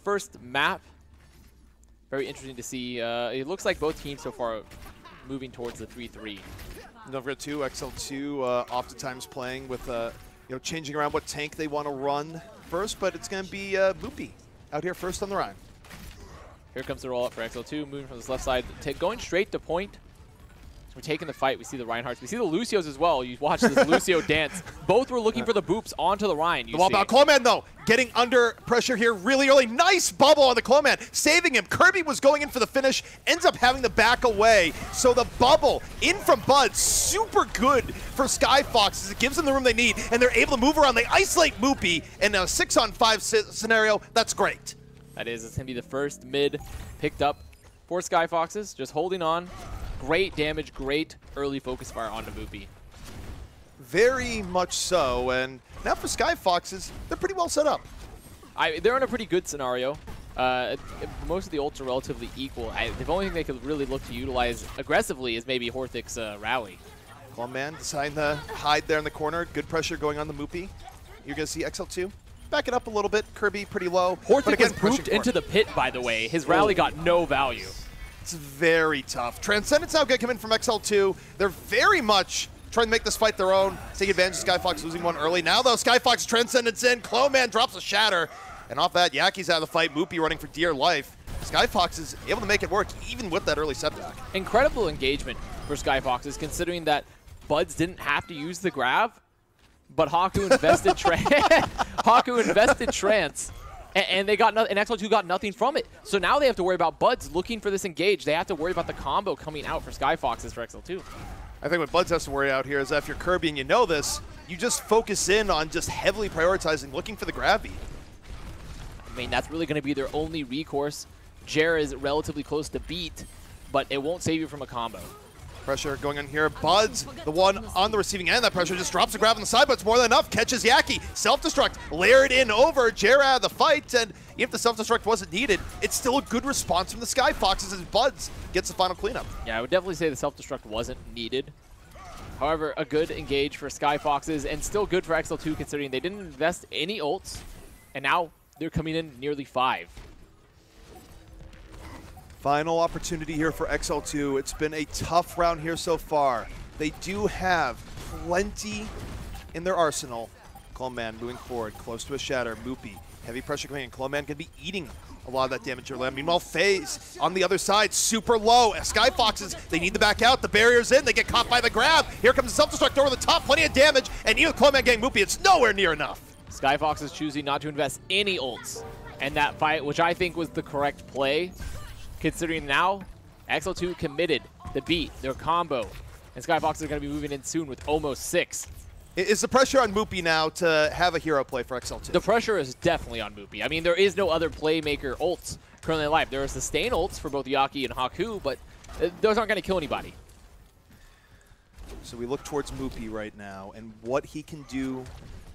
first map. Very interesting to see. It looks like both teams so far moving towards the 3-3. Don't forget too, XL2 oftentimes playing with changing around what tank they want to run first, but it's going to be Boopy out here first on the Rhine. Here comes the roll up for XL2, moving from this left side, going straight to point. We're taking the fight. We see the Reinhardts. We see the Lucios as well. You watch this Lucio dance. Both were looking for the boops onto the Rhine. The wall bound Clawman, though, getting under pressure here really early. Nice bubble on the Clawman, saving him. Kirby was going in for the finish, ends up having to back away. So the bubble in from Bud, super good for Skyfoxes. It gives them the room they need, and they're able to move around. They isolate Moopy in a 6-on-5 scenario. That's great. That is. It's going to be the first mid picked up for Skyfoxes, just holding on. Great damage, great early focus fire onto Moopy. Very much so, and now for Skyfoxes, they're pretty well set up. They're in a pretty good scenario. Most of the ults are relatively equal. The only thing they could really look to utilize aggressively is maybe Horthic's rally. Clawman deciding to hide there in the corner. Good pressure going on the Moopy. You're going to see XL2 back it up a little bit. Kirby pretty low. Horthic was pooped into the pit, by the way. His rally got no value. It's very tough. Transcendence now going to come in from XL2. They're very much trying to make this fight their own. Take advantage of Skyfox losing one early. Now, though, Skyfox Transcendence in. Clawman drops a shatter. And off that, Yaki's out of the fight. Moopy running for dear life. Skyfox is able to make it work even with that early setback. Incredible engagement for Skyfoxes, considering that Buds didn't have to use the grab, but Haku invested Haku invested Trance. And they got nothing, and XL2 got nothing from it. So now they have to worry about Buds looking for this engage. They have to worry about the combo coming out for Skyfoxes for XL2. I think what Buds has to worry out here is that if you're Kirby and you know this, you just focus in on just heavily prioritizing, looking for the grab beat. I mean, that's really going to be their only recourse. Jer is relatively close to beat, but it won't save you from a combo. Pressure going on here. Buds, the one on the receiving end. That pressure just drops the grab on the side, but it's more than enough. Catches Yaki. Self-destruct. Layered in over. Jer out of the fight. And if the self-destruct wasn't needed, it's still a good response from the Skyfoxes as Buds gets the final cleanup. Yeah, I would definitely say the self-destruct wasn't needed. However, a good engage for Skyfoxes and still good for XL2 considering they didn't invest any ults. And now they're coming in nearly 5. Final opportunity here for XL2. It's been a tough round here so far. They do have plenty in their arsenal. Clawman moving forward, close to a shatter. Moopy, heavy pressure coming in. Clawman could be eating a lot of that damage early. Meanwhile, FaZe on the other side, super low. Skyfoxes, they need to back out. The barrier's in. They get caught by the grab. Here comes the self-destruct over the top. Plenty of damage. And even Clawman getting Moopy, it's nowhere near enough. Skyfoxes choosing not to invest any ults in that fight, which I think was the correct play. Considering now, XL2 committed the beat, their combo, and Skyfox are going to be moving in soon with almost 6. Is the pressure on Moopy now to have a hero play for XL2? The pressure is definitely on Moopy. I mean, there is no other playmaker ults currently alive. There are sustain ults for both Yaki and Haku, but those aren't going to kill anybody. So we look towards Moopy right now and what he can do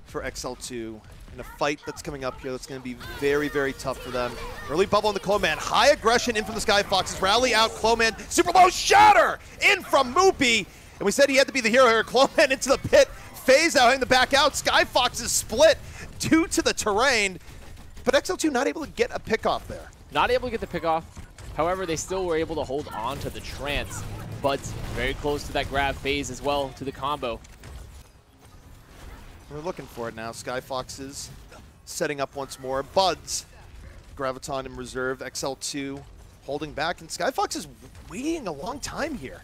for XL2 in a fight that's coming up here that's going to be very, very tough for them. Early bubble on the Clawman. High aggression in from the Skyfoxes. Rally out, Clawman. Super low shatter in from Moopy. And we said he had to be the hero here. Clawman into the pit. FaZe out having to back out. Skyfoxes split due to the terrain. But XL2 not able to get a pick off there. Not able to get the pick off. However, they still were able to hold on to the Trance. But very close to that grab. FaZe as well to the combo. We're looking for it now. Skyfoxes setting up once more. Buds, Graviton in reserve. XL2 holding back. And Skyfox is waiting a long time here.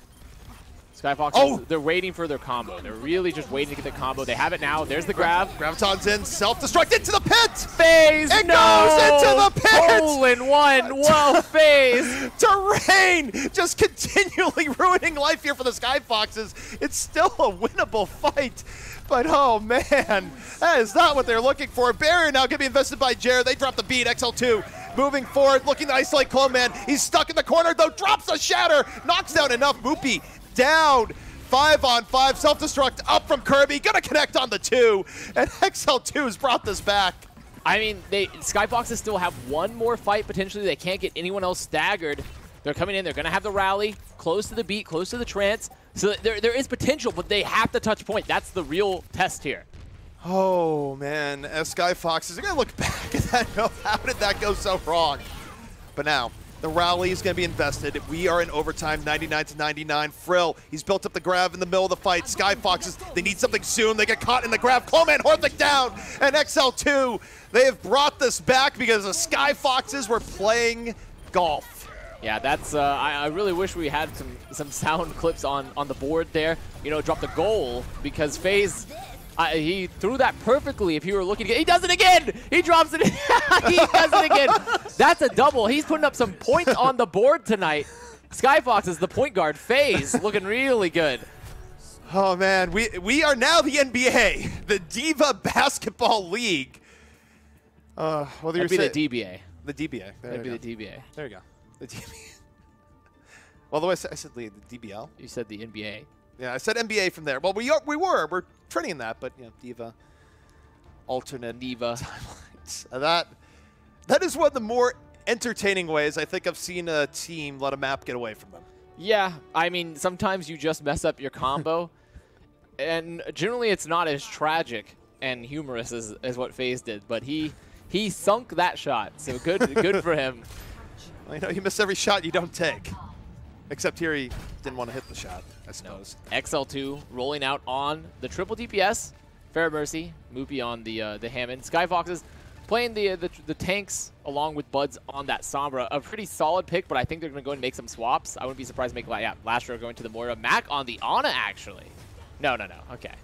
Skyfoxes, they're waiting for their combo. They're really just waiting to get the combo. They have it now. There's the grab. Graviton's in. Self-destruct into the pit. FaZe, it goes into the pit. Hole in one. Well, FaZe. Terrain just continually ruining life here for the Skyfoxes. It's still a winnable fight. But, oh, man, that is not what they're looking for. Barrier now can be invested by Jer. They drop the beat. XL2 moving forward, looking to isolate Clawman. He's stuck in the corner, though. Drops a shatter. Knocks down enough. Moopy down. 5-on-5. Self-destruct up from Kirby. Gonna connect on the 2. And XL2 has brought this back. I mean, Skyfoxes still have one more fight, potentially. They can't get anyone else staggered. They're coming in. They're going to have the rally, close to the beat, close to the Trance. So there is potential, but they have to touch point. That's the real test here. Oh, man. As Skyfoxes are going to look back at How did that go so wrong? But now, the rally is going to be invested. We are in overtime, 99-99. Frill, he's built up the grab in the middle of the fight. Skyfoxes, they need something soon. They get caught in the grab. Cloman, Horthic down, and XL2, they have brought this back because the Skyfoxes were playing golf. Yeah, that's. I really wish we had some sound clips on the board there. You know, drop the goal because FaZe. He threw that perfectly if you were looking. He does it again! He drops it. He does it again. That's a double. He's putting up some points on the board tonight. Skyfox is the point guard. FaZe looking really good. Oh, man. We are now the NBA, the Diva Basketball League. That'd be the DBA. The DBA. That'd be the DBA. There you go. The DBA. Well, the way I said the DBL. You said the NBA. Yeah, I said NBA from there. Well, we're trending in that, but you know, Diva, alternate Diva timelines. That is one of the more entertaining ways I think I've seen a team let a map get away from them. Yeah, I mean, sometimes you just mess up your combo, and generally it's not as tragic and humorous as what FaZe did, but he sunk that shot, so good for him. Well, you know, you miss every shot you don't take. Except here he didn't want to hit the shot, I suppose. No. XL2 rolling out on the triple DPS. Fair Mercy, Moopy on the Hammond. Skyfoxes playing the tanks along with Buds on that Sombra. A pretty solid pick, but I think they're going to go and make some swaps. I wouldn't be surprised to make, Lashro going to the Moira. Mac on the Ana, actually. No. Okay.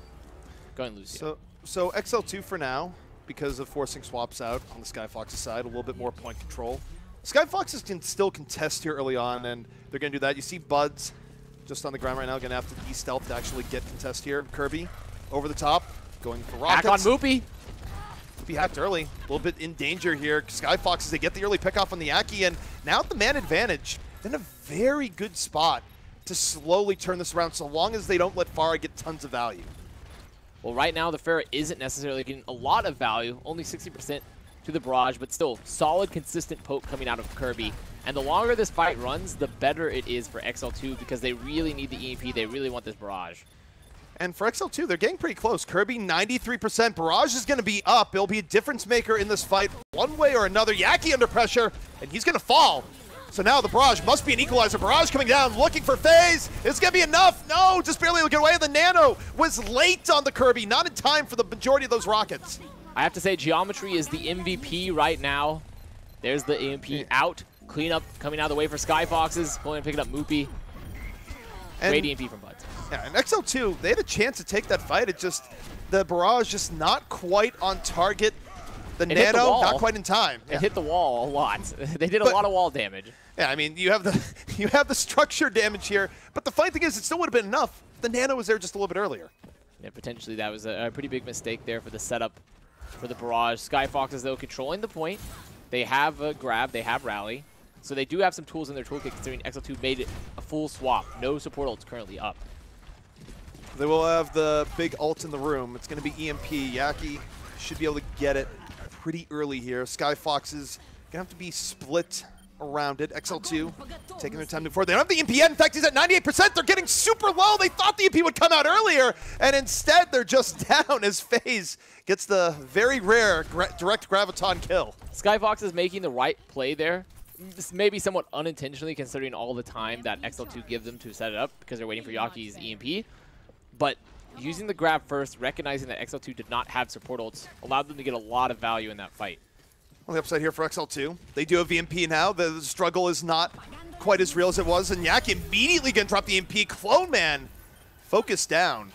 Going Lucio. So XL2 for now, because of forcing swaps out on the Skyfoxes side, a little bit more point control. Skyfoxes can still contest here early on, and they're going to do that. You see Buds just on the ground right now, going to have to de-stealth to actually get contest here. Kirby over the top, going for rockets. Back on Moopy. Moopy hacked early, a little bit in danger here. Skyfoxes, they get the early pick off on the Aki, and now at the man advantage, in a very good spot to slowly turn this around so long as they don't let Pharah get tons of value. Well, right now, the Pharah isn't necessarily getting a lot of value, only 60% to the barrage, but still solid, consistent poke coming out of Kirby. And the longer this fight runs, the better it is for XL2 because they really need the EMP. They really want this barrage. And for XL2, they're getting pretty close. Kirby, 93%. Barrage is going to be up. It'll be a difference maker in this fight one way or another. Yaki under pressure, and he's going to fall. So now the barrage must be an equalizer. Barrage coming down, looking for FaZe. It's going to be enough. No, just barely get away. The Nano was late on the Kirby, not in time for the majority of those rockets. I have to say, Geometry is the MVP right now. There's the EMP out. Cleanup coming out of the way for Skyfoxes. Going and picking up Moopy. Great EMP from Buds. Yeah, and XL2, they had a chance to take that fight. It just, the barrage just not quite on target. The Nano, not quite in time. It hit the wall a lot. They did a lot of wall damage. Yeah, I mean, you have the structure damage here, but the funny thing is, it still would have been enough. The Nano was there just a little bit earlier. Yeah, potentially that was a pretty big mistake there for the setup for the barrage. Skyfoxes, though, controlling the point. They have a grab, they have rally. So they do have some tools in their toolkit, considering XL2 made it a full swap. No support ults currently up. They will have the big ult in the room. It's going to be EMP. Yaki should be able to get it pretty early here. Skyfoxes going to have to be split around it. XL2 taking their time to move forward. They don't have the EMP yet. In fact, he's at 98%. They're getting super low. They thought the EMP would come out earlier, and instead they're just down as FaZe gets the very rare direct graviton kill. Skyfox is making the right play there. Maybe somewhat unintentionally, considering all the time that XL2 gives them to set it up because they're waiting for Yaki's EMP. But using the grab first, recognizing that XL2 did not have support ults, allowed them to get a lot of value in that fight. On the upside here for XL2, they do have EMP now. The struggle is not quite as real as it was, and Yaki immediately going to drop the EMP. Clone Man focused down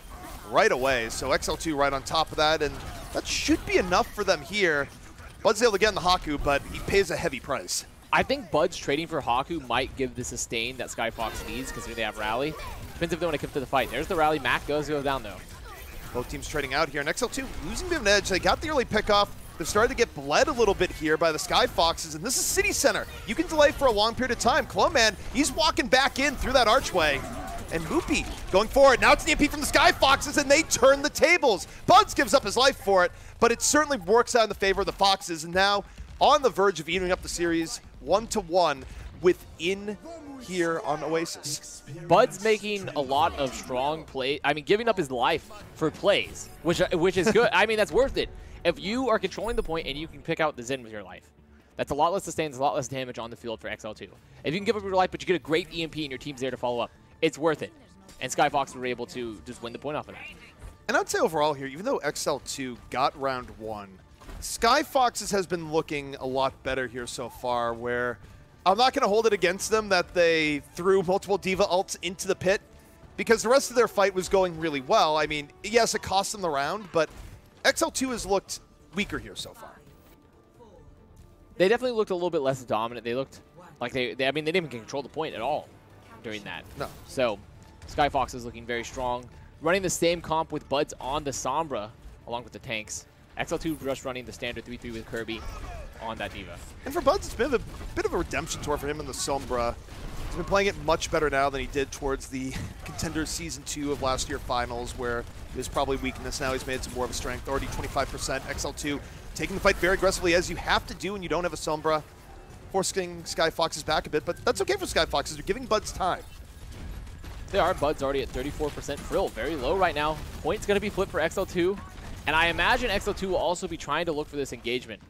right away, so XL2 right on top of that, and that should be enough for them here. Bud's able to get in the Haku, but he pays a heavy price. I think Bud's trading for Haku might give the sustain that Skyfox needs, considering they have rally. Depends if they want to come to the fight. There's the rally. Mac goes down, though. Both teams trading out here, and XL2 losing a bit of an edge. They got the early pickoff. They're starting to get bled a little bit here by the Skyfoxes, and this is City Center. You can delay for a long period of time. Clone Man, he's walking back in through that archway. And Moopy going forward. Now it's an EMP from the Skyfoxes, and they turn the tables. Buds gives up his life for it, but it certainly works out in the favor of the Foxes, and now on the verge of evening up the series 1-1 within here on Oasis. Bud's making a lot of strong play. I mean, giving up his life for plays, which is good. I mean, that's worth it. If you are controlling the point and you can pick out the Zen with your life, that's a lot less sustains, a lot less damage on the field for XL2. If you can give up your life, but you get a great EMP and your team's there to follow up, it's worth it. And Skyfoxes were able to just win the point off of that. And I'd say overall here, even though XL2 got round 1, Skyfoxes has been looking a lot better here so far, where I'm not going to hold it against them that they threw multiple D.Va ults into the pit, because the rest of their fight was going really well. I mean, yes, it cost them the round, but XL2 has looked weaker here so far. They definitely looked a little bit less dominant. They looked like I mean, they didn't even control the point at all during that. No. So Skyfox is looking very strong. Running the same comp with Buds on the Sombra, along with the tanks. XL2 just running the standard 3-3 with Kirby on that D.Va. And for Buds, it's been a bit of a redemption tour for him in the Sombra. He's been playing it much better now than he did towards the Contenders Season 2 of last year finals, where it was probably weakness. Now he's made some more of a strength. Already 25%. XL2 taking the fight very aggressively, as you have to do when you don't have a Sombra, forcing Skyfoxes back a bit, but that's okay for Skyfoxes. They're giving Buds time. They are. Buds already at 34%. Frill, very low right now. Point's going to be flipped for XL2, and I imagine XL2 will also be trying to look for this engagement.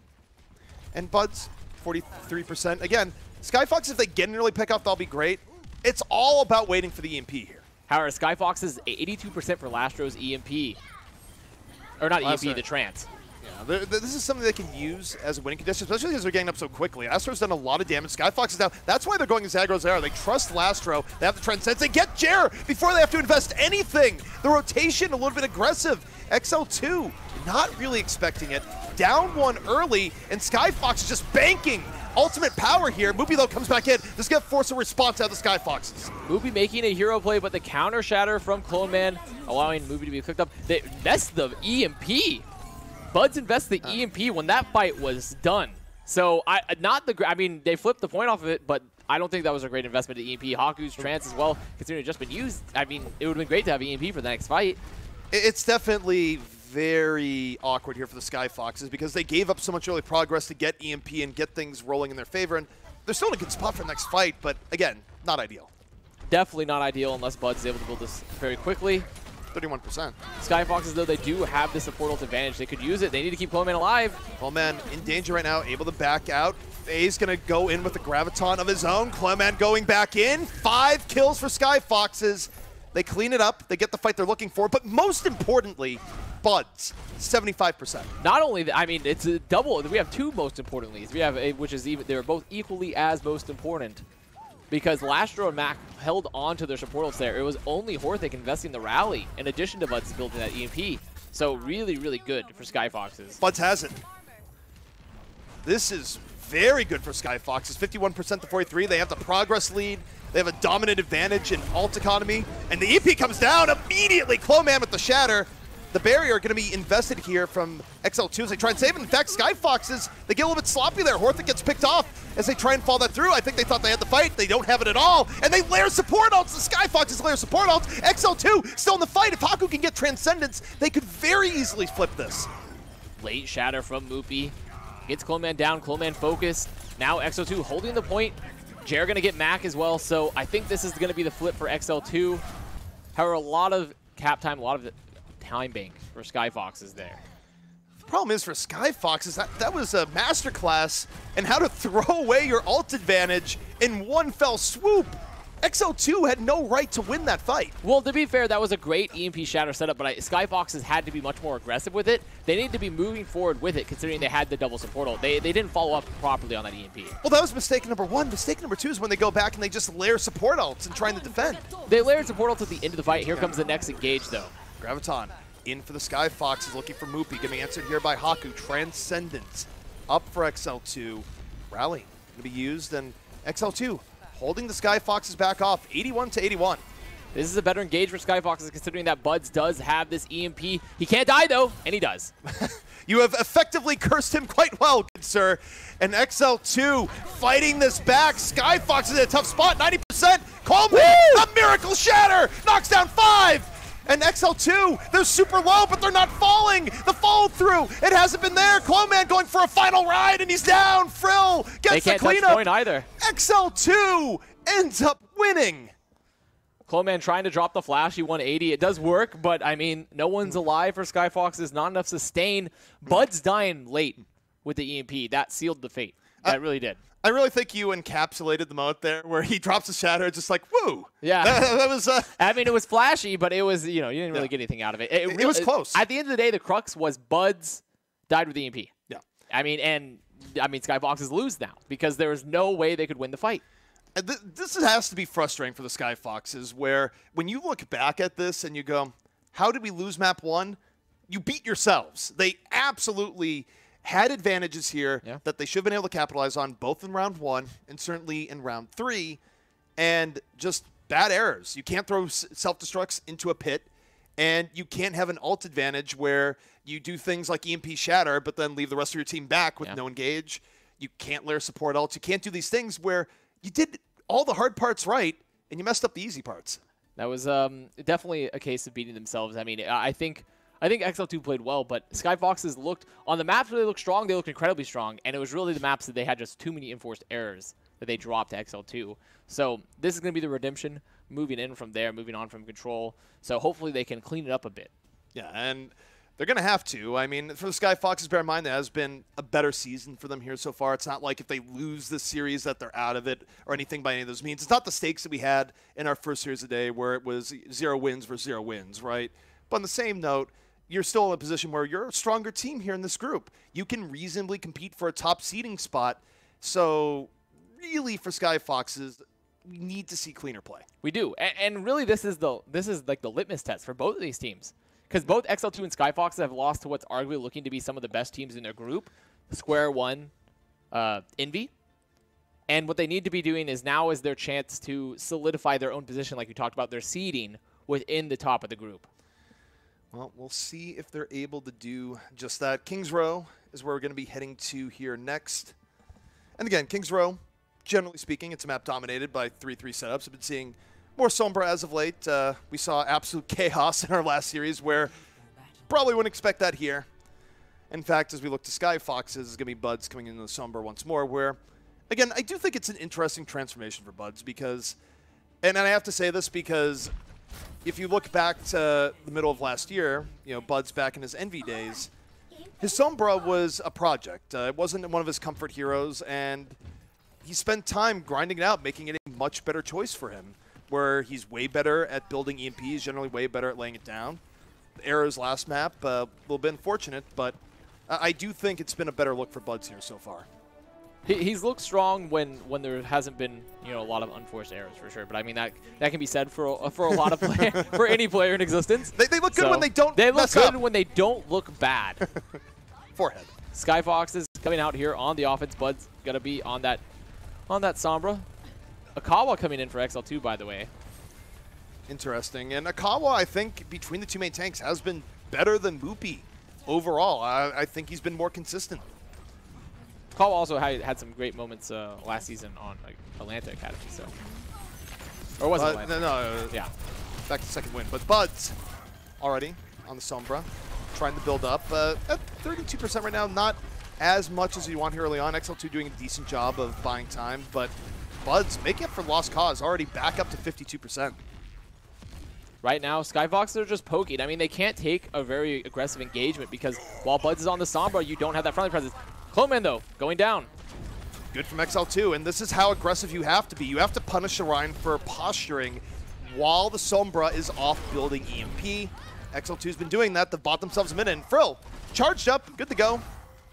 And Buds, 43%. Again, Skyfoxes, if they get an early pickoff, they'll be great. It's all about waiting for the EMP here. However, Skyfoxes, 82% for Lastro's EMP. Or not EMP, the trance. Yeah, this is something they can use as a winning condition, especially because they're getting up so quickly. Lastro's done a lot of damage. Skyfoxes now, that's why they're going as aggro as they are. They trust Lastro. They have the Transcend. They get Jer before they have to invest anything. The rotation, a little bit aggressive. XL2, not really expecting it. Down 1 early, and Skyfox is just banking ultimate power here. Moopy, though, comes back in. This is going to force a response out of the Skyfoxes. Moopy making a hero play, but the counter shatter from Clone Man, allowing Moopy to be clicked up. They invest the EMP. Buds invest the EMP when that fight was done. So, I mean, they flipped the point off of it, but I don't think that was a great investment to EMP. Haku's trance as well, considering it just been used. I mean, it would have been great to have EMP for the next fight. It's definitely very awkward here for the Skyfoxes because they gave up so much early progress to get EMP and get things rolling in their favor, and they're still in a good spot for the next fight, but again, not ideal. Definitely not ideal unless Buds is able to build this very quickly. 31%. Skyfoxes, though, they do have this support ult advantage. They could use it. They need to keep Clone Man alive. Clone Man in danger right now, able to back out. Faye's going to go in with the Graviton of his own. Clone Man going back in. 5 kills for Skyfoxes. They clean it up. They get the fight they're looking for. But most importantly, Buds, 75%. Not only that, I mean, it's a double. We have 2 most important leads. We have which is even, they're both equally as most important. Because Lastro and Mac held on to their support ults there. It was only Horthic investing the rally in addition to Buds building that EMP. So really, really good for Skyfoxes. Buds has it. This is very good for Skyfoxes. 51% to 43. They have the progress lead. They have a dominant advantage in ult economy. And the EP comes down immediately. Clone Man with the shatter. The barrier going to be invested here from XL2 as they try and save it. In fact, Skyfoxes, they get a little bit sloppy there. Horthic gets picked off as they try and fall that through. I think they thought they had the fight. They don't have it at all. And they layer support ults. The Skyfoxes layer support ults. XL2 still in the fight. If Haku can get Transcendence, they could very easily flip this. Late shatter from Moopy. Gets Clone Man down. Clone Man focused. Now XL2 holding the point. Jer going to get Mac as well. So I think this is going to be the flip for XL2. However, a lot of cap time, a lot of time bank for Skyfoxes there. The problem is for Skyfoxes, that was a masterclass in how to throw away your ult advantage in one fell swoop. XL2 had no right to win that fight. Well, to be fair, that was a great EMP shatter setup, but Skyfoxes had to be much more aggressive with it. They need to be moving forward with it, considering they had the double support ult. They didn't follow up properly on that EMP. Well, that was mistake number 1. Mistake number 2 is when they go back and they just layer support ults and trying to defend. They layered support ults at the end of the fight. Here comes the next engage, though. Graviton in for the Skyfoxes, looking for Moopy. Getting answered here by Haku. Transcendence up for XL2. Rally going to be used, and XL2 holding the Skyfoxes back off, 81 to 81. This is a better engage for Skyfoxes, considering that Buds does have this EMP. He can't die, though, and he does. You have effectively cursed him quite well, good sir. And XL2 fighting this back. Skyfoxes in a tough spot, 90%. Coleman, a miracle shatter, knocks down 5. And XL2, they're super low, but they're not falling. The follow through, it hasn't been there. Clone Man going for a final ride, and he's down. Frill gets the cleanup. They can't touch point either. XL2 ends up winning. Cloman trying to drop the flashy 180. It does work, but, I mean, no one's alive for Skyfoxes. Not enough sustain. Bud's dying late with the EMP. That sealed the fate. That really did. I really think you encapsulated the moment there where he drops a shatter, just like, woo. Yeah. That was... I mean, it was flashy, but it was, you didn't really get anything out of it. It was close. At the end of the day, the crux was Bud's died with EMP. Yeah. I mean, Skyfoxes lose now because there is no way they could win the fight. This has to be frustrating for the Skyfoxes, where when you look back at this and you go, how did we lose map 1? You beat yourselves. They absolutely had advantages here that they should have been able to capitalize on, both in round 1 and certainly in round 3, and just bad errors. You can't throw self-destructs into a pit, and you can't have an ult advantage where you do things like EMP Shatter, but then leave the rest of your team back with no engage. You can't layer support ults. You can't do these things where you did all the hard parts right, and you messed up the easy parts. That was definitely a case of beating themselves. I mean, I think XL2 played well, but Skyfoxes looked, on the maps where they looked strong, they looked incredibly strong, and it was really the maps that they had just too many enforced errors that they dropped to XL2. So this is going to be the redemption, moving in from there, moving on from Control. So hopefully they can clean it up a bit. Yeah, and they're going to have to. I mean, for the Skyfoxes, bear in mind, that has been a better season for them here so far. It's not like if they lose this series that they're out of it or anything by any of those means. It's not the stakes that we had in our first series of the day where it was 0 wins versus 0 wins, right? But on the same note, you're still in a position where you're a stronger team here in this group. You can reasonably compete for a top seeding spot. So really for Skyfoxes, we need to see cleaner play. We do. And really this is like the litmus test for both of these teams. Because both XL2 and Skyfoxes have lost to what's arguably looking to be some of the best teams in their group. Square one, Envy. And what they need to be doing is now is their chance to solidify their own position, like we talked about, their seeding within the top of the group. Well, we'll see if they're able to do just that. Kings Row is where we're going to be heading to here next. And again, Kings Row, generally speaking, it's a map dominated by 3-3 setups. I've been seeing more Sombra as of late. We saw absolute chaos in our last series where probably wouldn't expect that here. In fact, as we look to Skyfoxes, it's going to be Buds coming into the Sombra once more where, again, I do think it's an interesting transformation for Buds because, and I have to say this because if you look back to the middle of last year, Buds back in his Envy days, his Sombra was a project. It wasn't one of his comfort heroes, and he spent time grinding it out, making it a much better choice for him, where he's way better at building EMPs, generally way better at laying it down. The Arrows last map, a little bit unfortunate, but I do think it's been a better look for Buds here so far. He's looked strong when there hasn't been a lot of unforced errors for sure. But I mean that can be said for a lot of for any player in existence. They look good when they don't. They look good when they don't look bad. Forehead. Skyfoxes coming out here on the offense. Bud's gonna be on that Sombra. Akawa coming in for XL2, by the way. Interesting. And Akawa, I think between the two main tanks has been better than Boopy overall. I think he's been more consistent. Akawa also had some great moments last season on Atlanta Academy, so. Or was it Atlanta? No. Yeah. Back to second win. But Buds already on the Sombra, trying to build up. At 32% right now, not as much as you want here early on. XL2 doing a decent job of buying time, but Buds making up for lost cause, already back up to 52%. Right now, Skyfoxes are just poking. I mean, they can't take a very aggressive engagement because while Buds is on the Sombra, you don't have that friendly presence. Cloman, though, going down. Good from XL2, and this is how aggressive you have to be. You have to punish Orion for posturing while the Sombra is off building EMP. XL2's been doing that. They've bought themselves a minute, and Frill charged up, good to go.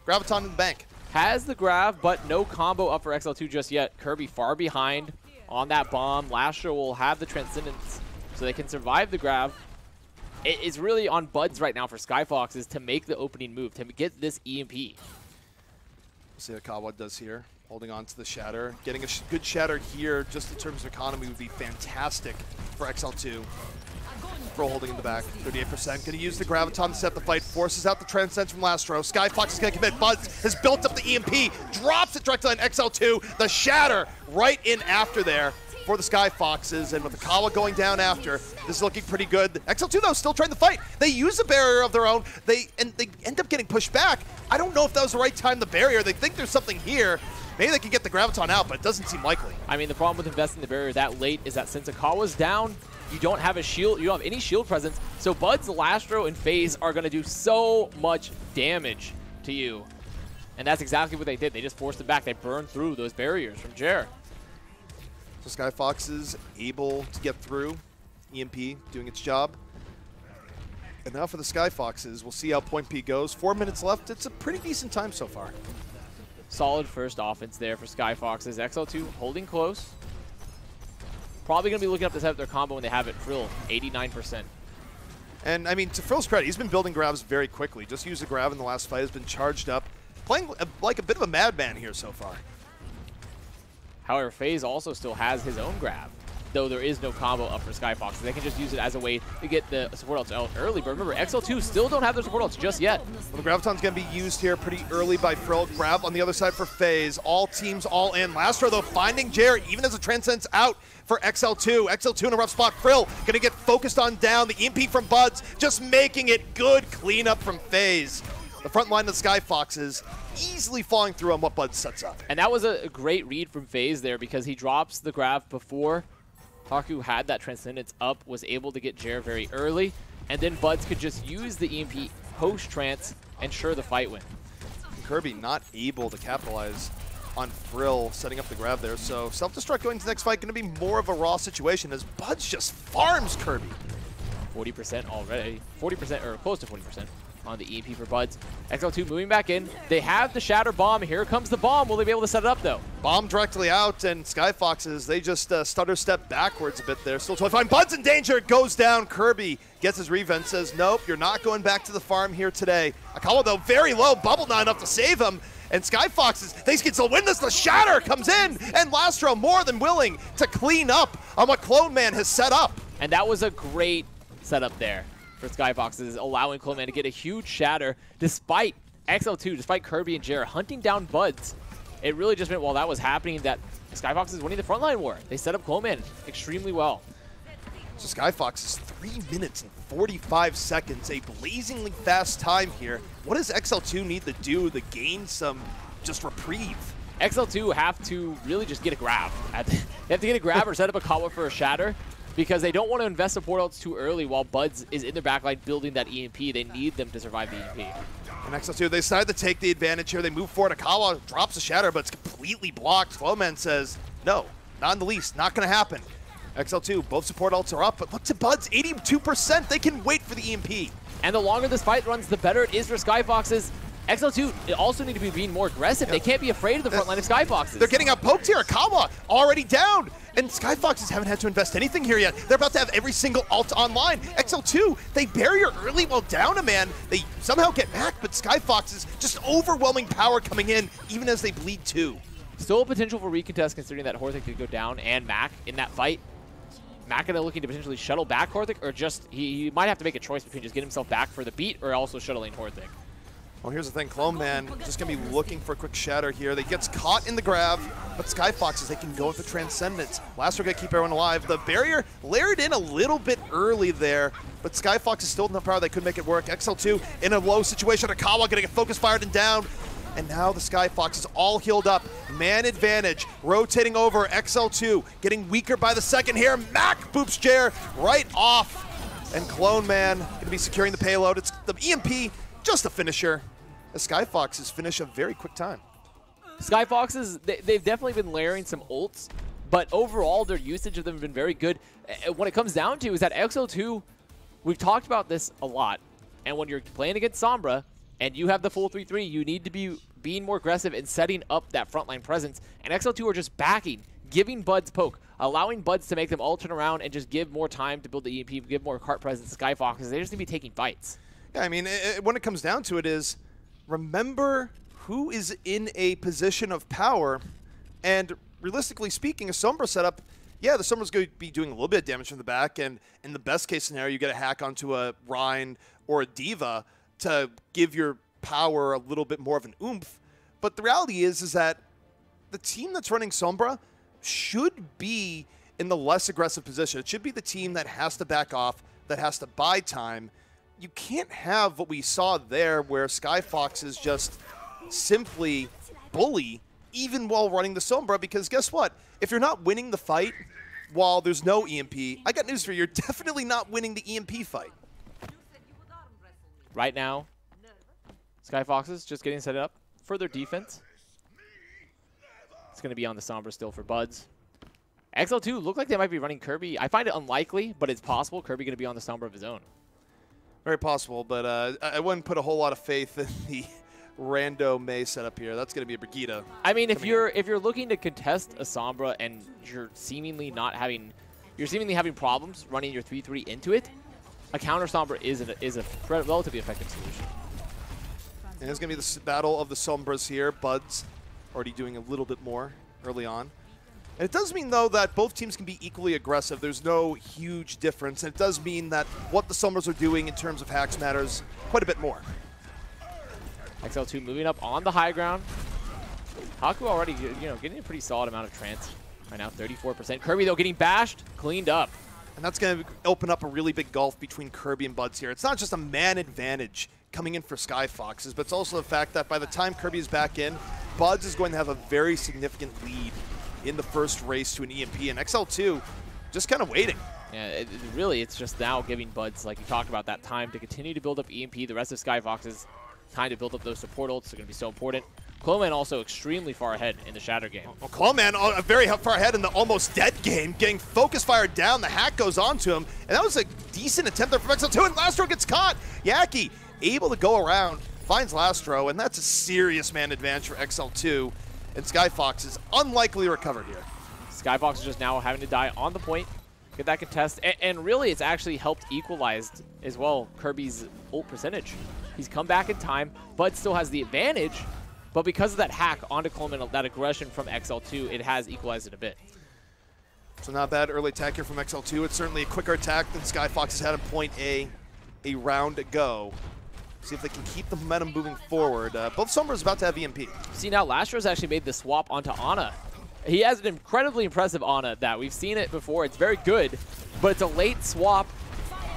Graviton in the bank. Has the grab, but no combo up for XL2 just yet. Kirby far behind on that bomb. Lasher will have the Transcendence, so they can survive the grab. It is really on Buds right now for Skyfoxes to make the opening move, to get this EMP. We'll see what Kawa does here, holding on to the Shatter. Getting a good Shatter here, just in terms of economy, would be fantastic for XL2. Frill holding in the back, 38%. Going to use the Graviton to set the fight, forces out the Transcend from last row. Skyfox is going to commit. Buds has built up the EMP, drops it directly on XL2. The Shatter right in after there for the Skyfoxes, and with the Kawa going down after, this is looking pretty good. XL2, though, still trying to fight. They use a barrier of their own. They end up getting pushed back. I don't know if that was the right time, the barrier. They think there's something here. Maybe they can get the Graviton out, but it doesn't seem likely. I mean, the problem with investing the barrier that late is that since Akawa's down, You don't have a shield. You don't have any shield presence. So Bud's, Lastro, and FaZe are going to do so much damage to you. And that's exactly what they did. They just forced it back. They burned through those barriers from Jer. So Skyfoxes able to get through. EMP doing its job. And now for the Skyfoxes, we'll see how point P goes. 4 minutes left. It's a pretty decent time so far. Solid first offense there for Skyfoxes. XL2 holding close. Probably going to be looking up to set up their combo when they have it. Frill, 89%. And, I mean, to Frill's credit, he's been building grabs very quickly. Just used a grab in the last fight, has been charged up. Playing like a bit of a madman here so far. However, FaZe also still has his own grab, though there is no combo up for Skyfoxes. They can just use it as a way to get the support ults out early. But remember, XL2 still don't have their support ults just yet. Well, the Graviton's going to be used here pretty early by Frill. Grab on the other side for FaZe. All teams all in. Lastro, though, finding Jer, even as the Transcendence out for XL2. XL2 in a rough spot. Frill going to get focused on down. The EMP from Buds just making it good cleanup from FaZe. The front line of the Skyfoxes easily falling through on what Buds sets up. And that was a great read from FaZe there because he drops the grab before Haku had that Transcendence up, was able to get Jer very early, and then Buds could just use the EMP post-trance and ensure the fight win. Kirby not able to capitalize on Frill setting up the grab there, so self-destruct going to the next fight going to be more of a raw situation as Buds just farms Kirby. 40% already, 40% or close to 40% on the EMP for Buds. XL2 moving back in. They have the Shatter Bomb. Here comes the bomb. Will they be able to set it up, though? Bomb directly out, and Skyfoxes, they just stutter step backwards a bit there. Still totally fine. Bud's in danger. Goes down. Kirby gets his revenge. Says, nope, you're not going back to the farm here today. Akawa, though, very low. Bubble not enough to save him. And Skyfoxes, they can still win this. The Shatter comes in, and Lastro more than willing to clean up on what Clone Man has set up. And that was a great setup there for Skyfoxes, allowing Clone Man to get a huge Shatter despite XL2, despite Kirby and Jer hunting down Buds. It really just meant while that was happening that Skyfoxes winning the frontline war. They set up Clone Man extremely well. So Skyfoxes 3 minutes and 45 seconds, a blazingly fast time here. What does XL2 need to do to gain some just reprieve? XL2 have to really just get a grab. They have to get a grab or set up a combo for a Shatter, because they don't want to invest support ults too early while Buds is in their backline building that EMP. They need them to survive the EMP. And XL2, they decide to take the advantage here. They move forward. Akawa drops a Shatter, but it's completely blocked. Flowman says, no, not in the least. Not going to happen. XL2, both support ults are up, but look to Buds, 82%. They can wait for the EMP. And the longer this fight runs, the better it is for Skyfoxes. XL2 also need to be being more aggressive. They can't be afraid of the front line of Skyfoxes. They're getting outpoked here. Akawa already down. And Skyfoxes haven't had to invest anything here yet. They're about to have every single ult online. XL2, they barrier early while down a man. They somehow get back, but Skyfoxes, just overwhelming power coming in, even as they bleed too. Still a potential for recontest considering that Horthic could go down and Mac in that fight. Mac looking to potentially shuttle back Horthic, or just, he might have to make a choice between just getting himself back for the beat or also shuttling Horthic. Well, here's the thing, Clone Man just going to be looking for a quick Shatter here. They gets caught in the grab, but Skyfoxes, they can go with the Transcendence. Lastro going to keep everyone alive. The barrier layered in a little bit early there, but Skyfoxes still enough power they could make it work. XL2 in a low situation. Akawa going to get focus fired and down. And now the Skyfoxes all healed up. Man advantage, rotating over. XL2 getting weaker by the second here. Mac boops Jer right off. And Clone Man going to be securing the payload. It's the EMP, just a finisher. The Skyfoxes finish a very quick time. Skyfoxes, they've definitely been layering some ults, but overall their usage of them have been very good. What it comes down to is that XL2, we've talked about this a lot, and when you're playing against Sombra and you have the full 3-3, you need to be being more aggressive and setting up that frontline presence, and XL2 are just backing, giving Buds poke, allowing Buds to make them all turn around and just give more time to build the EMP, give more cart presence to Skyfoxes. They just need to be taking fights. Yeah, I mean, when it comes down to it is, remember who is in a position of power, and realistically speaking, a Sombra setup, yeah, the Sombra's going to be doing a little bit of damage from the back, and in the best case scenario, you get a hack onto a Rhine or a Diva to give your power a little bit more of an oomph. But the reality is that the team that's running Sombra should be in the less aggressive position. It should be the team that has to back off, that has to buy time. You can't have what we saw there where Skyfoxes just simply bully even while running the Sombra, because guess what? If you're not winning the fight, while there's no EMP, I got news for you. You're definitely not winning the EMP fight. Right now, Skyfoxes just getting set up for their defense. It's going to be on the Sombra still for Buds. XL2 look like they might be running Kirby. I find it unlikely, but it's possible Kirby going to be on the Sombra of his own. Very possible, but I wouldn't put a whole lot of faith in the rando May setup here. That's going to be a Brigitte. I mean, if you're looking to contest a Sombra and you're seemingly having problems running your 3-3 into it, a counter Sombra is a relatively effective solution. And it's going to be the battle of the Sombras here. Buds already doing a little bit more early on. And it does mean, though, that both teams can be equally aggressive. There's no huge difference. And it does mean that what the Sombras are doing in terms of hacks matters quite a bit more. XL2 moving up on the high ground. Haku already, getting a pretty solid amount of trance right now, 34%. Kirby, though, getting bashed, cleaned up. And that's going to open up a really big gulf between Kirby and Buds here. It's not just a man advantage coming in for Skyfoxes, but it's also the fact that by the time Kirby is back in, Buds is going to have a very significant lead in the first race to an EMP, and XL2 just kind of waiting. Yeah, it's just now giving Buds, like you talked about, that time to continue to build up EMP. The rest of Skyfoxes, time to build up those support ults are going to be so important. Cloman also extremely far ahead in the Shatter game. Well, Cloman very far ahead in the almost dead game, getting focus fired down. The hack goes on to him, and that was a decent attempt there from XL2, and Lastro gets caught. Yaki able to go around, finds Lastro, and that's a serious man advantage for XL2. And Skyfox is unlikely to recover here. Skyfox is just now having to die on the point, get that contest, and really it's actually helped equalize as well Kirby's ult percentage. He's come back in time, but still has the advantage, but because of that hack onto Coleman, that aggression from XL2, it has equalized it a bit. So not bad early attack here from XL2. It's certainly a quicker attack than Skyfox has had in point A round ago. See if they can keep the momentum moving forward. Both Sombras about to have EMP. See, now Lastro's actually made the swap onto Ana. He has an incredibly impressive Ana that we've seen it before. It's very good, but it's a late swap,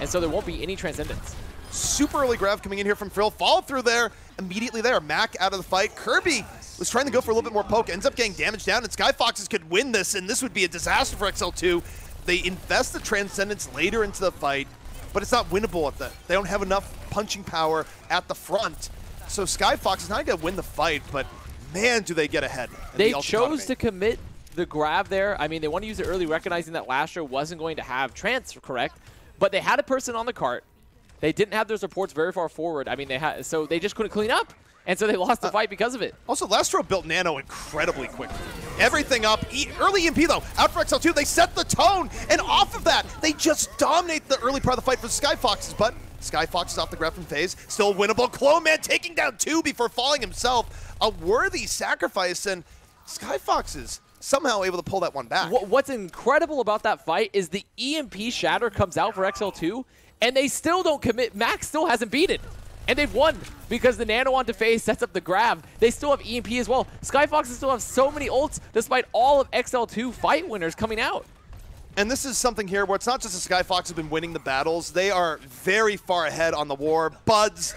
and so there won't be any transcendence. Super early grab coming in here from Frill. Follow through there, immediately there. Mac out of the fight. Kirby was trying to go for a little bit more poke, ends up getting damaged down, and Skyfoxes could win this, and this would be a disaster for XL2. They invest the transcendence later into the fight, but it's not winnable at that. They don't have enough punching power at the front. So Skyfox is not going to win the fight, but man, do they get ahead. They chose to commit the grab there. I mean, they want to use it early, recognizing that Lastro wasn't going to have trance, correct? But they had a person on the cart. They didn't have their supports very far forward. I mean, so they just couldn't clean up. And so they lost the fight because of it. Also, Lastro built Nano incredibly quickly. Everything up. Early EMP, though. Out for XL2. They set the tone. And off of that, they just dominate the early part of the fight for Skyfoxes. But Skyfox is off the grab from FaZe. Still winnable. Cloman taking down 2 before falling himself. A worthy sacrifice. And Skyfoxes somehow able to pull that one back. What's incredible about that fight is the EMP Shatter comes out for XL2, and they still don't commit. Max still hasn't beat it. And they've won because the Nano onto FaZe sets up the grab. They still have EMP as well. Skyfoxes still have so many ults despite all of XL2 fight winners coming out. And this is something here where it's not just the Skyfox have been winning the battles. They are very far ahead on the war. Buds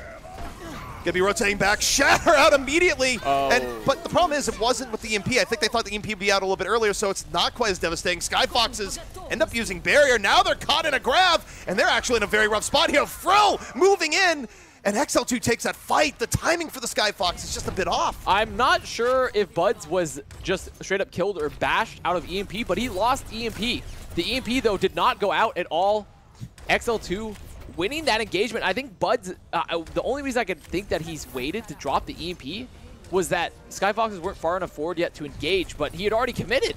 gonna be rotating back. Shatter out immediately. But the problem is it wasn't with the EMP. I think they thought the EMP would be out a little bit earlier, so it's not quite as devastating. Skyfoxes end up using barrier. Now they're caught in a grab, and they're actually in a very rough spot here. Frill moving in. And XL2 takes that fight. The timing for the Skyfox is just a bit off. I'm not sure if Buds was just straight up killed or bashed out of EMP, but he lost EMP. The EMP, though, did not go out at all. XL2 winning that engagement. I think Buds, the only reason I could think that he's waited to drop the EMP was that Skyfoxes weren't far enough forward yet to engage, but he had already committed.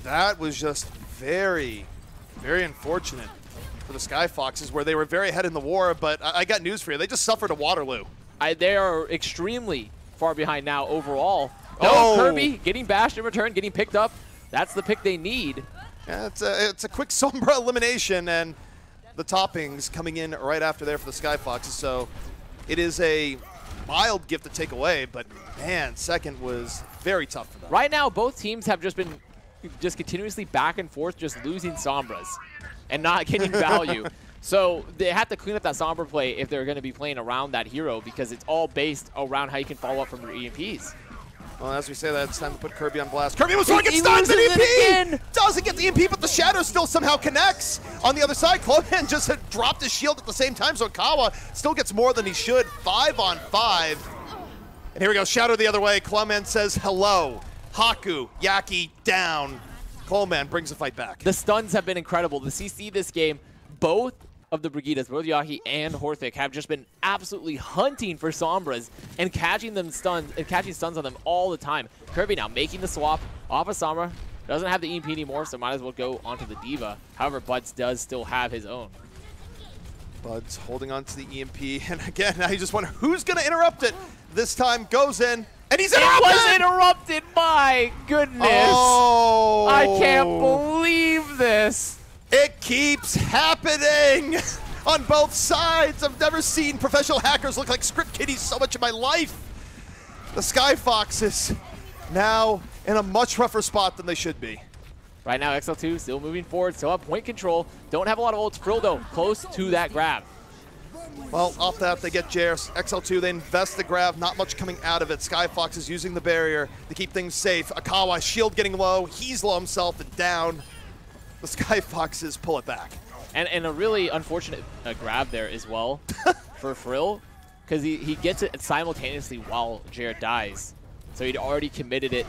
That was just very, very unfortunate for the Skyfoxes, where they were very ahead in the war, but I got news for you. They just suffered a Waterloo. They are extremely far behind now overall. Oh, Kirby getting bashed in return, getting picked up. That's the pick they need. Yeah, it's a quick Sombra elimination, and the toppings coming in right after there for the Skyfoxes, so it is a mild gift to take away, but man, second was very tough for them. Right now, both teams have just been continuously back and forth, just losing Sombras and not getting value. So they have to clean up that Sombra play if they're going to be playing around that hero, because it's all based around how you can follow up from your EMPs. Well, as we say that, it's time to put Kirby on blast. Kirby was trying to get stunned, EMP! Doesn't get the EMP, but the Shadow still somehow connects. On the other side, Cloman just had dropped his shield at the same time, so Akawa still gets more than he should. 5 on 5. And here we go, Shadow the other way. Cloman says hello. Haku, Yaki down. Cloman brings the fight back. The stuns have been incredible. The CC this game, both of the Brigidas, both Yaki and Horthic, have just been absolutely hunting for Sombras and catching stuns on them all the time. Kirby now making the swap off of Sombra. Doesn't have the EMP anymore, so might as well go onto the Diva. However, Buds does still have his own. Buds holding on to the EMP, and again, now you just wonder who's going to interrupt it. This time goes in, and he's interrupted! It was interrupted, my goodness! Oh! I can't believe this! It keeps happening on both sides. I've never seen professional hackers look like script kiddies so much in my life. The Skyfoxes now in a much rougher spot than they should be. Right now, XL2 still moving forward, still have point control. Don't have a lot of ults. Frill, though, close to that grab. Well, off that, they get JRS. XL2, they invest the grab. Not much coming out of it. Skyfoxes using the barrier to keep things safe. Akawa, shield getting low. He's low himself and down. The Skyfoxes pull it back. And a really unfortunate grab there as well for Frill, because he gets it simultaneously while Jared dies. So he'd already committed it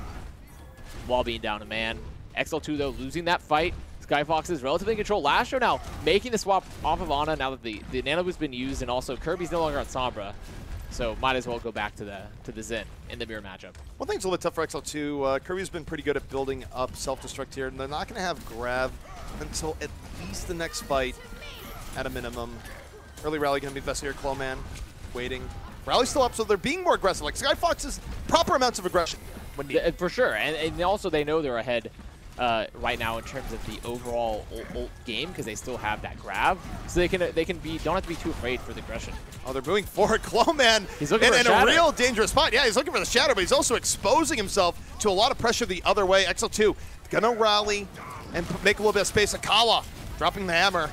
while being down a man. XL2, though, losing that fight. Skyfoxes relatively in control. Lastro now making the swap off of Ana now that the nano boost's been used, and also Kirby's no longer on Sombra. So might as well go back to the Zen in the mirror matchup. One thing's a little bit tough for XL2. Kirby's been pretty good at building up self-destruct here, and they're not going to have grab until at least the next fight at a minimum. Early rally going to be invested here. Cloman waiting. Rally's still up, so they're being more aggressive. Like Skyfoxes, proper amounts of aggression when needed. For sure, and also they know they're ahead right now in terms of the overall ult game, because they still have that grab, so they can don't have to be too afraid for the aggression. Oh, they're moving forward. Cloman he's looking in a real dangerous spot. Yeah, he's looking for the shadow, but he's also exposing himself to a lot of pressure the other way. XL2 gonna rally and make a little bit of space. Akawa dropping the hammer.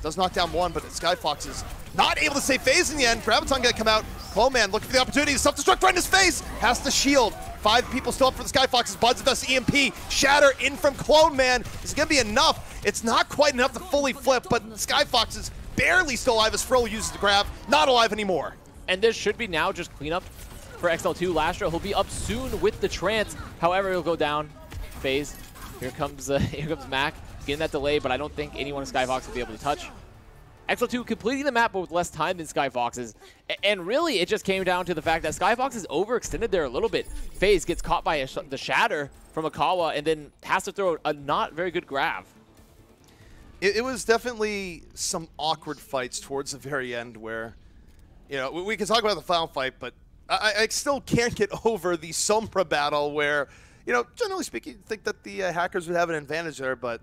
Does knock down one, but Skyfox is not able to save phase in the end. Graviton gonna come out. Cloman looking for the opportunity. Self-destruct right in his face. Has to shield. 5 people still up for the Skyfoxes. Buds invest EMP. Shatter in from Cloman. Is it going to be enough? It's not quite enough to fully flip, but Skyfoxes barely still alive as Frill uses the grab. Not alive anymore. And this should be now just cleanup for XL2. Lastro, he'll be up soon with the trance. However, he'll go down. Phase. Here comes Mac. Getting that delay, but I don't think anyone in Skyfox will be able to touch. XL2 completing the map, but with less time than Skyfoxes. And really, it just came down to the fact that Skyfoxes overextended there a little bit. FaZe gets caught by the shatter from Akawa and then has to throw a not very good grab. It was definitely some awkward fights towards the very end where, you know, we can talk about the final fight, but I still can't get over the Sombra battle where, you know, generally speaking, I think that the hackers would have an advantage there, but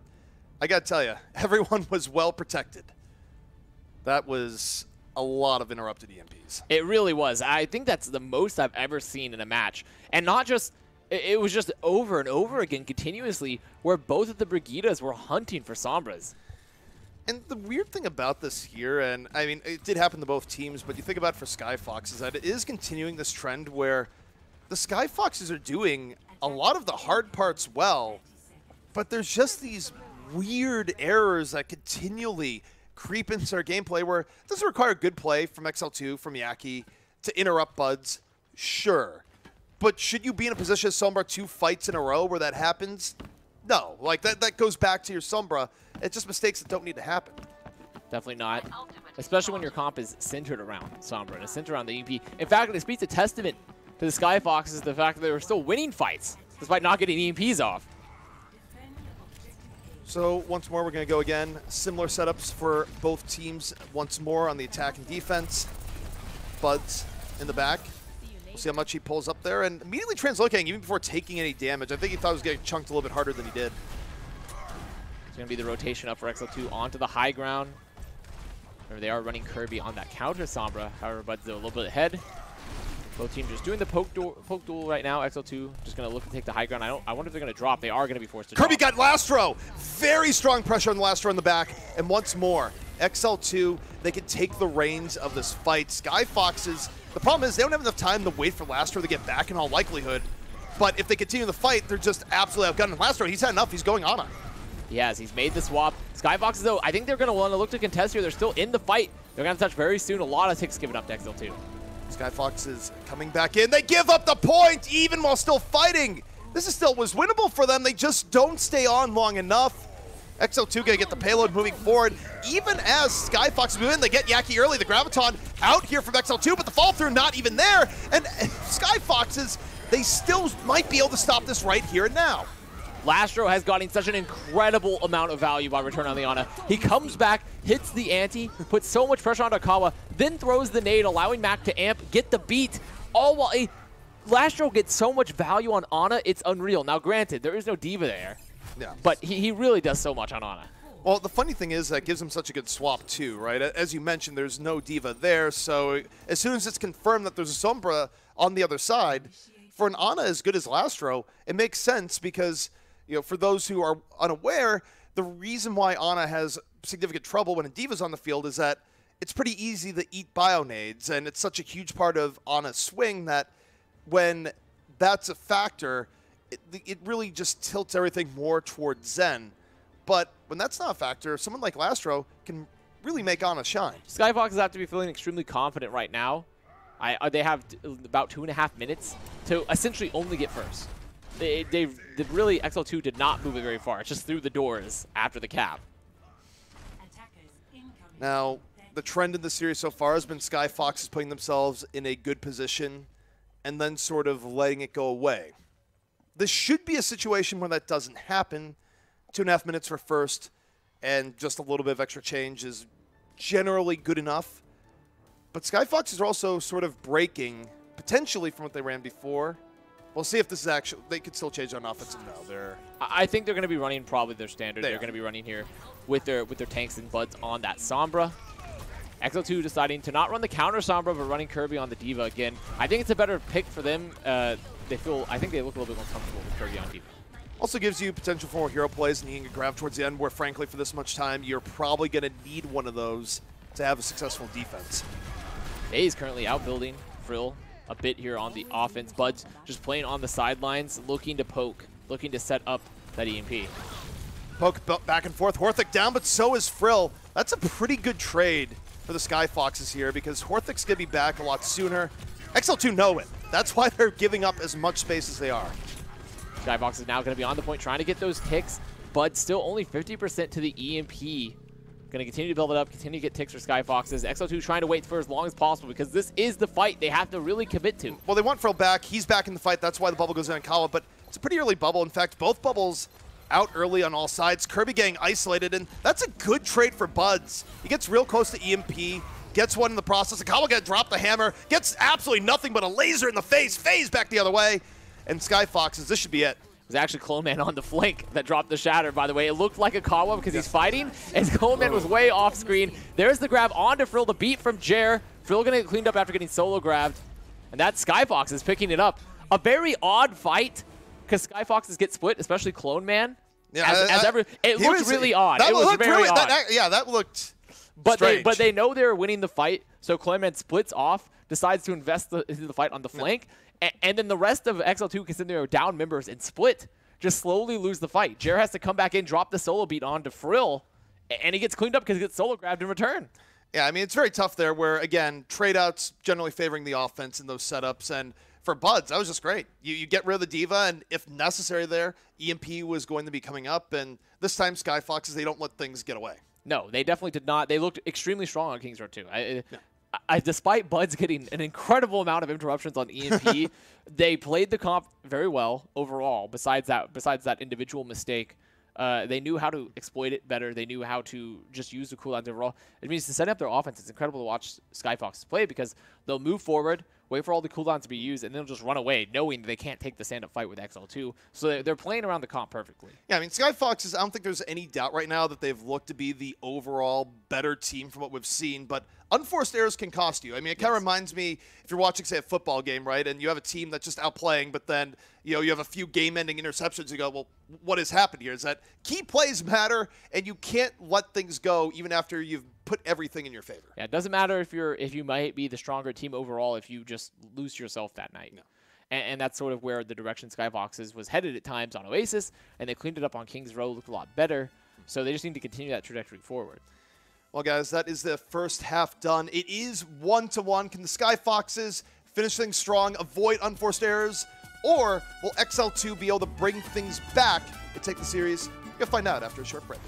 I got to tell you, everyone was well protected. That was a lot of interrupted EMPs. It really was. I think that's the most I've ever seen in a match. And not just, it was just over and over again continuously where both of the Brigidas were hunting for Sombras. And the weird thing about this here, and I mean, it did happen to both teams, but you think about it for Skyfox, is that it is continuing this trend where the Skyfoxes are doing a lot of the hard parts well, but there's just these weird errors that continually creep into our gameplay where it doesn't require good play from XL2, from Yaki, to interrupt Buds, sure. But should you be in a position as Sombra 2 fights in a row where that happens? No. Like, that goes back to your Sombra. It's just mistakes that don't need to happen. Definitely not. Especially when your comp is centered around Sombra and it's centered around the EMP. In fact, it speaks a testament to the Skyfoxes, the fact that they were still winning fights despite not getting EMPs off. So once more, we're going to go again. Similar setups for both teams once more on the attack and defense. Buds in the back. We'll see how much he pulls up there. And immediately translocating even before taking any damage. I think he thought he was getting chunked a little bit harder than he did. It's going to be the rotation up for XL2 onto the high ground. Remember, they are running Kirby on that counter Sombra. However, Buds is a little bit ahead. Both teams just doing the poke duel right now. XL2 just going to look to take the high ground. I wonder if they're going to drop. They are going to be forced to drop. Kirby got Lastro. Very strong pressure on the Lastro in the back. And once more, XL2, they can take the reins of this fight. Skyfoxes, the problem is they don't have enough time to wait for Lastro to get back in all likelihood. But if they continue the fight, they're just absolutely outgunned. And last round, he's had enough. He's going Ana. Yes, he's made the swap. Skyfoxes, though, I think they're going to want to look to contest here. They're still in the fight. They're going to touch very soon. A lot of ticks given up to XL2. Skyfoxes coming back in. They give up the point even while still fighting. This still was winnable for them. They just don't stay on long enough. XL2 going to get the payload moving forward. Even as Skyfoxes move in, they get Yaki early. The Graviton out here from XL2, but the fall through not even there. And Skyfoxes, they still might be able to stop this right here and now. Lastro has gotten such an incredible amount of value by return on the Ana. He comes back, hits the ante, puts so much pressure on Akawa, then throws the nade, allowing Mac to amp, get the beat, all while Lastro gets so much value on Ana, it's unreal. Now, granted, there is no diva there, but he really does so much on Ana. Well, the funny thing is that gives him such a good swap too, right? As you mentioned, there's no diva there, so as soon as it's confirmed that there's a Sombra on the other side, for an Ana as good as Lastro, it makes sense because, you know, for those who are unaware, the reason why Ana has significant trouble when a diva's on the field is that it's pretty easy to eat bio-nades, and it's such a huge part of Ana's swing that when that's a factor, it really just tilts everything more towards Zen. But when that's not a factor, someone like Lastro can really make Ana shine. Skyfoxes have to be feeling extremely confident right now. They have about 2.5 minutes to essentially only get first. They really, XL2 did not move it very far. It's just through the doors after the cap. Now, the trend in the series so far has been Skyfoxes putting themselves in a good position and then sort of letting it go away. This should be a situation where that doesn't happen. 2.5 minutes for first, and just a little bit of extra change is generally good enough. But Skyfoxes are also sort of breaking, potentially, from what they ran before. We'll see if this is actually, they could still change on offensive now. I think they're going to be running probably their standard. They're going to be running here with their tanks and buds on that Sombra. XL2 deciding to not run the counter Sombra, but running Kirby on the Diva again. I think it's a better pick for them. I think they look a little bit more comfortable with Kirby on Diva. Also gives you potential for more hero plays, and you can grab towards the end where, frankly, for this much time, you're probably going to need one of those to have a successful defense. A is currently outbuilding Frill a bit here on the offense. Bud's just playing on the sidelines, looking to poke, looking to set up that EMP. Poke back and forth. Horthic down, but so is Frill. That's a pretty good trade for the Skyfoxes here because Horthic's going to be back a lot sooner. XL2 know it. That's why they're giving up as much space as they are. Skyfox is now going to be on the point trying to get those ticks, but still only 50% to the EMP. Going to continue to build it up, continue to get ticks for Skyfoxes. XL2 trying to wait for as long as possible because this is the fight they have to really commit to. Well, they want Frill back. He's back in the fight. That's why the bubble goes in on Kawa, but it's a pretty early bubble. In fact, both bubbles out early on all sides. Kirby getting isolated, and that's a good trade for Buds. He gets real close to EMP, gets one in the process. Akawa gonna drop the hammer, gets absolutely nothing but a laser in the face, phase back the other way. And Skyfoxes, this should be it. It was actually Clone Man on the flank that dropped the shatter, by the way. It looked like Akawa because he's fighting, and Clone Man was way off screen. There's the grab onto Frill, the beat from Jer. Frill gonna get cleaned up after getting solo grabbed. And that Skyfoxes picking it up. A very odd fight, because Skyfoxes get split, especially Clone Man. Yeah, it looked really odd. That it was very really, odd. That looked but strange. they know they're winning the fight, so Clone Man splits off, decides to invest into the fight on the flank, and then the rest of XL2 consider their down members and split, just slowly lose the fight. Jer has to come back in, drop the solo beat onto Frill, and he gets cleaned up because he gets solo grabbed in return. Yeah, I mean, it's very tough there where, again, trade-outs generally favoring the offense in those setups, and for Buds, that was just great. You get rid of the Diva, and if necessary there, EMP was going to be coming up, and this time Skyfoxes, they don't let things get away. No, they definitely did not. They looked extremely strong on Kings Row 2. Despite Buds getting an incredible amount of interruptions on EMP, they played the comp very well overall, besides that individual mistake. They knew how to exploit it better. They knew how to just use the cooldowns overall. It means to set up their offense, it's incredible to watch Skyfoxes play because they'll move forward, wait for all the cooldowns to be used, and then they'll just run away, knowing they can't take the stand-up fight with XL2. So they're playing around the comp perfectly. Yeah, I mean, Skyfoxes, I don't think there's any doubt right now that they've looked to be the overall better team from what we've seen, but unforced errors can cost you. I mean, it kind of reminds me, if you're watching, say, a football game, right, and you have a team that's just outplaying, but then, you have a few game-ending interceptions, you go, well, what has happened here? Is that key plays matter, and you can't let things go even after you've put everything in your favor. Yeah, it doesn't matter if you might be the stronger team overall if you just lose yourself that night. No. And that's sort of where the direction Skyfoxes was headed at times on Oasis, and they cleaned it up on Kings Row, looked a lot better. So they just need to continue that trajectory forward. Well, guys, that is the first half done. It is 1-1. Can the Skyfoxes finish things strong, avoid unforced errors, or will XL2 be able to bring things back and take the series? You'll find out after a short break.